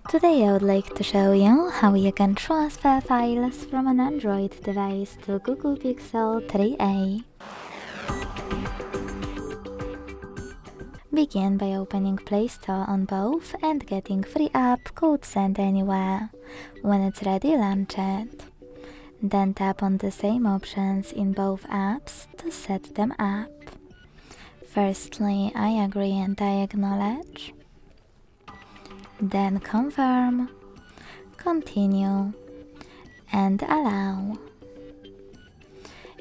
Today I would like to show you how you can transfer files from an Android device to Google Pixel 3a. Begin by opening Play Store on both and getting free app called Send Anywhere. When it's ready, launch it. Then tap on the same options in both apps to set them up. Firstly, I agree and I acknowledge. Then confirm, continue, and allow.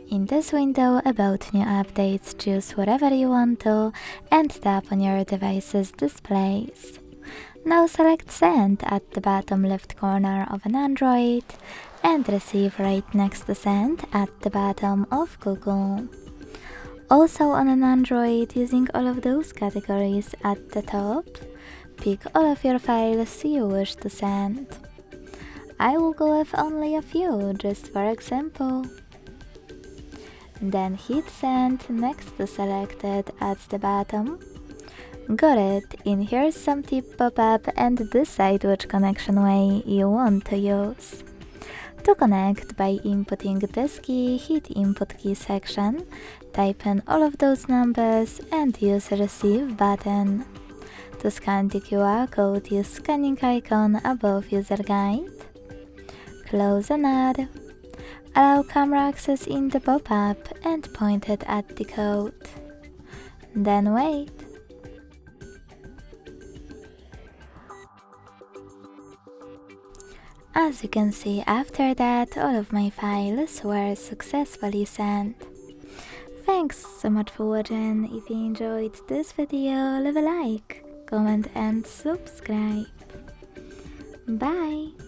In this window about new updates, choose whatever you want to and tap on your device's displays. Now select Send at the bottom left corner of an Android and Receive right next to Send at the bottom of Google. Also on an Android, using all of those categories at the top, pick all of your files you wish to send. I will go with only a few, just for example. Then hit Send next to Selected at the bottom. Got it, in here's some tip pop-up and decide which connection way you want to use. To connect by inputting this key, hit Input Key section, type in all of those numbers and use Receive button. To scan the QR code, use scanning icon above user guide. Close and add. Allow camera access in the pop-up and point it at the code. Then wait. As you can see, after that, all of my files were successfully sent. Thanks so much for watching. If you enjoyed this video, leave a like, comment and subscribe. Bye!